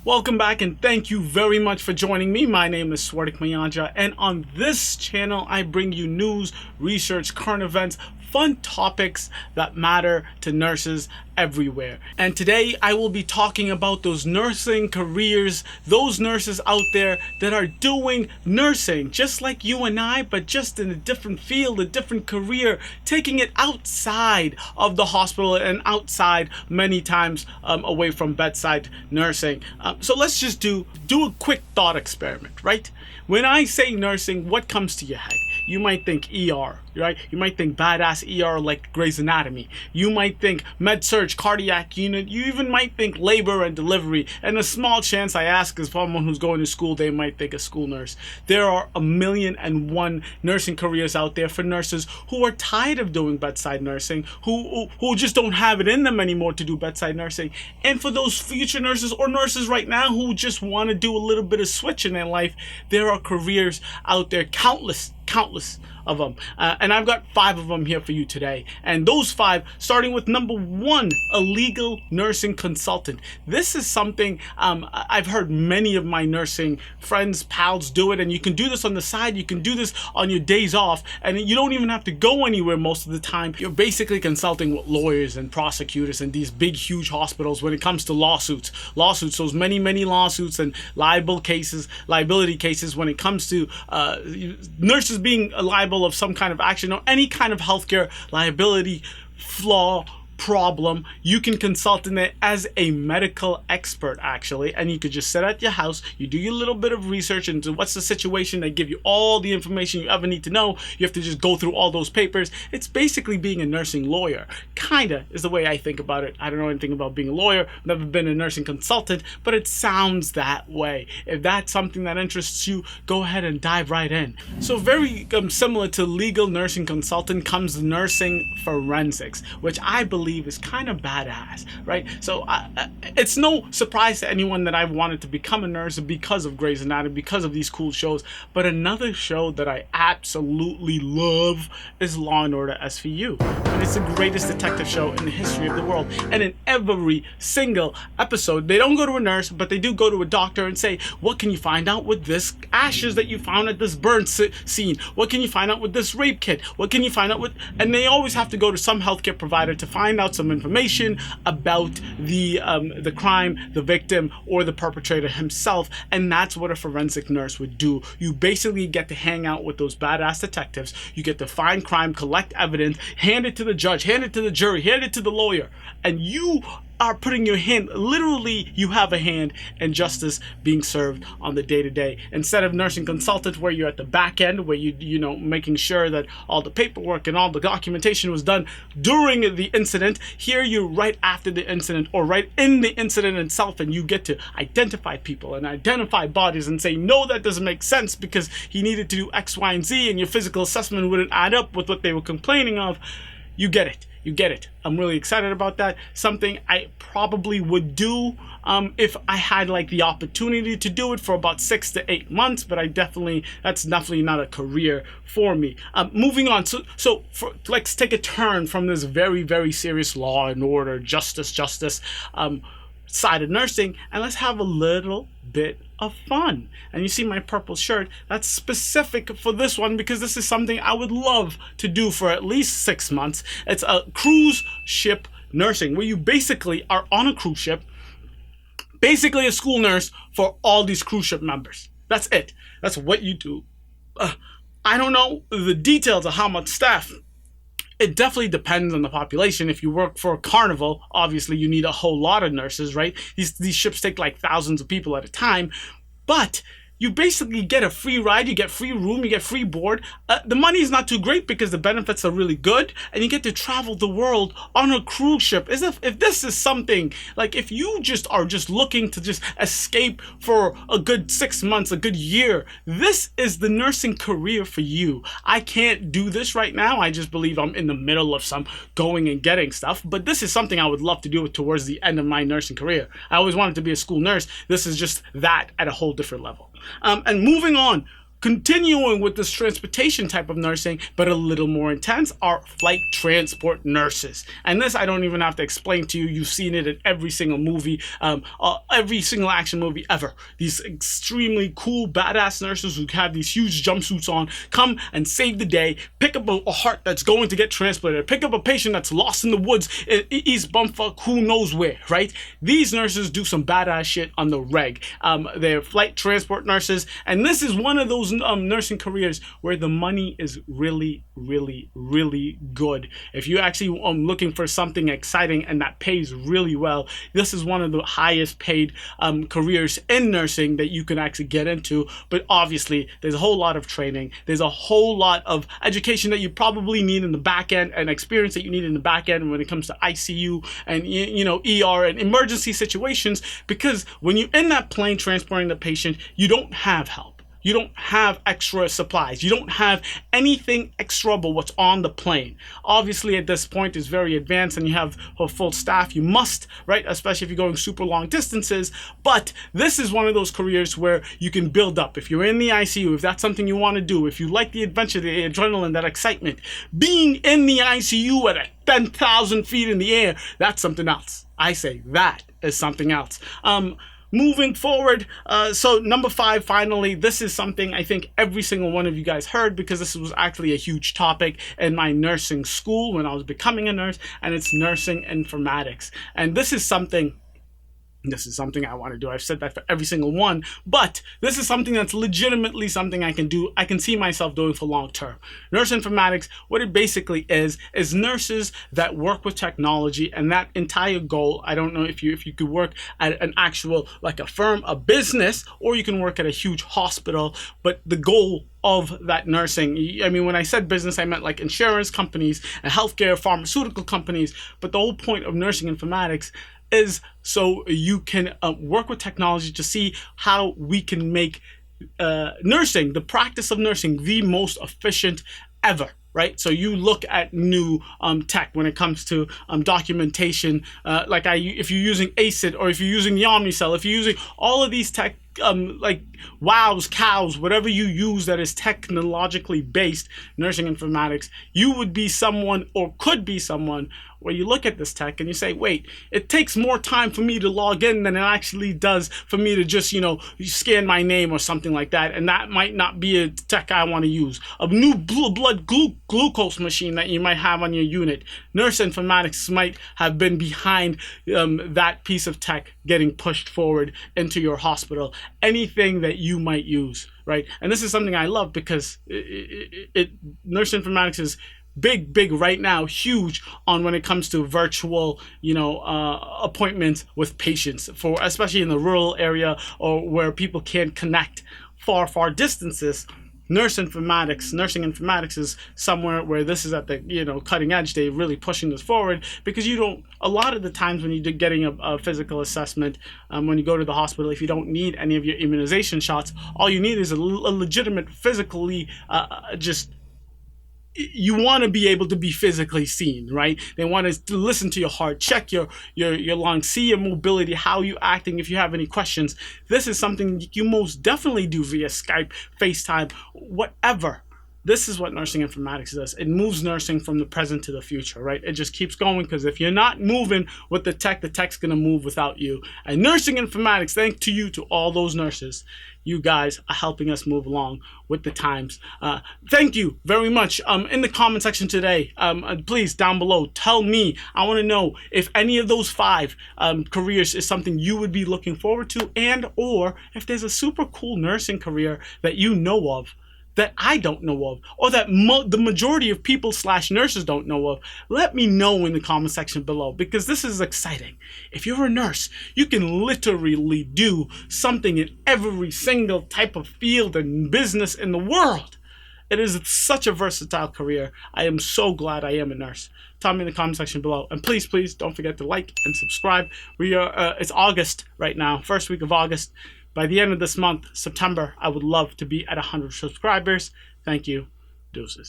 Welcome back and thank you very much for joining me. My name is Swartik Mayanja, and on this channel I bring you news, research, current events, fun topics that matter to nurses everywhere. And today I will be talking about those nursing careers, those nurses out there that are doing nursing just like you and I, but just in a different field, a different career, taking it outside of the hospital and outside many times away from bedside nursing. So let's just do a quick thought experiment, right? When I say nursing, what comes to your head? You might think ER, right? You might think badass ER like Grey's Anatomy. You might think med-surg, cardiac unit. You even might think labor and delivery. And a small chance I ask is someone who's going to school, they might think a school nurse. There are 1,000,001 nursing careers out there for nurses who are tired of doing bedside nursing, who just don't have it in them anymore to do bedside nursing. And for those future nurses or nurses right now who just want to do a little bit of switch in their life, there are careers out there, countless of them, and I've got 5 of them here for you today. And those 5, starting with number 1, a legal nursing consultant. This is something I've heard many of my nursing friends, pals do it, and you can do this on the side. You can do this on your days off, and you don't even have to go anywhere most of the time. You're basically consulting with lawyers and prosecutors and these big, huge hospitals when it comes to lawsuits, those many lawsuits and liability cases when it comes to nurses being liable of some kind of action or any kind of healthcare liability flaw problem. You can consult in it as a medical expert, actually, and you could just sit at your house, you do your little bit of research into what's the situation. They give you all the information you ever need to know. You have to just go through all those papers. It's basically being a nursing lawyer, kinda, is the way I think about it. I don't know anything about being a lawyer, never been a nursing consultant, but it sounds that way. If that's something that interests you, go ahead and dive right in. So very similar to legal nursing consultant comes nursing forensics, which I believe is kind of badass, right? So it's no surprise to anyone that I've wanted to become a nurse because of Grey's Anatomy, because of these cool shows. But another show that I absolutely love is Law & Order SVU. And it's the greatest detective show in the history of the world. And in every single episode, they don't go to a nurse, but they do go to a doctor and say, what can you find out with this ashes that you found at this burn scene? What can you find out with this rape kit? What can you find out with... And they always have to go to some healthcare provider to find out some information about the crime, the victim, or the perpetrator himself. And that's what a forensic nurse would do. You basically get to hang out with those badass detectives. You get to find crime, collect evidence, hand it to the judge, hand it to the jury, hand it to the lawyer, and you are putting your hand, literally you have a hand in justice being served on the day-to-day. Instead of nursing consultant where you're at the back end, where you know, making sure that all the paperwork and all the documentation was done during the incident, here you're right after the incident or right in the incident itself, and you get to identify people and identify bodies and say, no, that doesn't make sense because he needed to do X, Y, and Z, and your physical assessment wouldn't add up with what they were complaining of. You get it. You get it. I'm really excited about that. Something I probably would do if I had like the opportunity to do it for about 6 to 8 months, but that's definitely not a career for me. Moving on. So let's take a turn from this very, very serious law and order, justice side of nursing, and let's have a little bit of fun. And you see my purple shirt, that's specific for this one because this is something I would love to do for at least 6 months. It's a cruise ship nursing, where you basically are on a cruise ship, basically a school nurse for all these cruise ship members. That's it. That's what you do. I don't know the details of how much staff. It definitely depends on the population. If you work for a carnival, obviously you need a whole lot of nurses, right? These ships take like thousands of people at a time, but you basically get a free ride, you get free room, you get free board. The money is not too great because the benefits are really good, and you get to travel the world on a cruise ship. If this is something, like if you are just looking to just escape for a good 6 months, a good year, this is the nursing career for you. I can't do this right now. I just believe I'm in the middle of some going and getting stuff, but this is something I would love to do towards the end of my nursing career. I always wanted to be a school nurse. This is just that at a whole different level. And moving on, Continuing with this transportation type of nursing, but a little more intense, are flight transport nurses. And this I don't even have to explain to you. You've seen it in every single movie, every single action movie ever. These extremely cool, badass nurses who have these huge jumpsuits on come and save the day, pick up a heart that's going to get transplanted, pick up a patient that's lost in the woods in East Bumfuck, who knows where, right? These nurses do some badass shit on the reg. They're flight transport nurses, and this is one of those nursing careers where the money is really, really, really good. If you actually looking for something exciting and that pays really well, this is one of the highest paid careers in nursing that you can actually get into. But obviously, there's a whole lot of training. There's a whole lot of education that you probably need in the back end and experience that you need in the back end when it comes to ICU and ER and emergency situations, because when you're in that plane transporting the patient, you don't have help. You don't have extra supplies. You don't have anything extra but what's on the plane. Obviously, at this point, it's very advanced and you have a full staff. You must, right? Especially if you're going super long distances. But this is one of those careers where you can build up. If you're in the ICU, if that's something you want to do, if you like the adventure, the adrenaline, that excitement, being in the ICU at 10,000 feet in the air, that's something else. I say that is something else. Moving forward, so number 5, finally, this is something I think every single one of you guys heard, because this was actually a huge topic in my nursing school when I was becoming a nurse, and it's nursing informatics. And this is something I want to do. I've said that for every single one, but this is something that's legitimately something I can do. I can see myself doing for long term. Nurse informatics, what it basically is nurses that work with technology, and that entire goal, I don't know if you could work at an actual, like a firm, a business, or you can work at a huge hospital, but the goal of that nursing, I mean, when I said business, I meant like insurance companies and healthcare, pharmaceutical companies, but the whole point of nursing informatics is so you can work with technology to see how we can make nursing, the practice of nursing, the most efficient ever. Right, so you look at new tech when it comes to documentation, if you're using ACID, or if you're using the Omnicell, if you're using all of these tech, like wows, cows, whatever you use that is technologically based, nursing informatics, you would be someone, or could be someone, where you look at this tech and you say, wait, it takes more time for me to log in than it actually does for me to just, scan my name or something like that. And that might not be a tech I want to use. A new blood glucose machine that you might have on your unit. Nurse informatics might have been behind that piece of tech getting pushed forward into your hospital. Anything that you might use, right? And this is something I love, because nurse informatics is big right now, huge on when it comes to virtual, appointments with patients, for especially in the rural area or where people can't connect far distances. Nursing informatics is somewhere where this is at the cutting edge. They're really pushing this forward, because a lot of the times when you're getting a physical assessment, when you go to the hospital, if you don't need any of your immunization shots, all you need is a legitimate physically you want to be able to be physically seen, right? They want to listen to your heart, check your lungs, see your mobility, how you acting, if you have any questions. This is something you most definitely do via Skype, FaceTime, whatever. This is what nursing informatics does. It moves nursing from the present to the future, right? It just keeps going, because if you're not moving with the tech's going to move without you. And nursing informatics, thanks to you, to all those nurses. You guys are helping us move along with the times. Thank you very much. In the comment section today, please, down below, tell me. I want to know if any of those 5 careers is something you would be looking forward to, and or if there's a super cool nursing career that you know of, that I don't know of, or that the majority of people / nurses don't know of. Let me know in the comment section below, because this is exciting. If you're a nurse, you can literally do something in every single type of field and business in the world. It is such a versatile career. I am so glad I am a nurse. Tell me in the comment section below. And please don't forget to like and subscribe. It's August right now, first week of August. By the end of this month, September, I would love to be at 100 subscribers. Thank you. Deuces.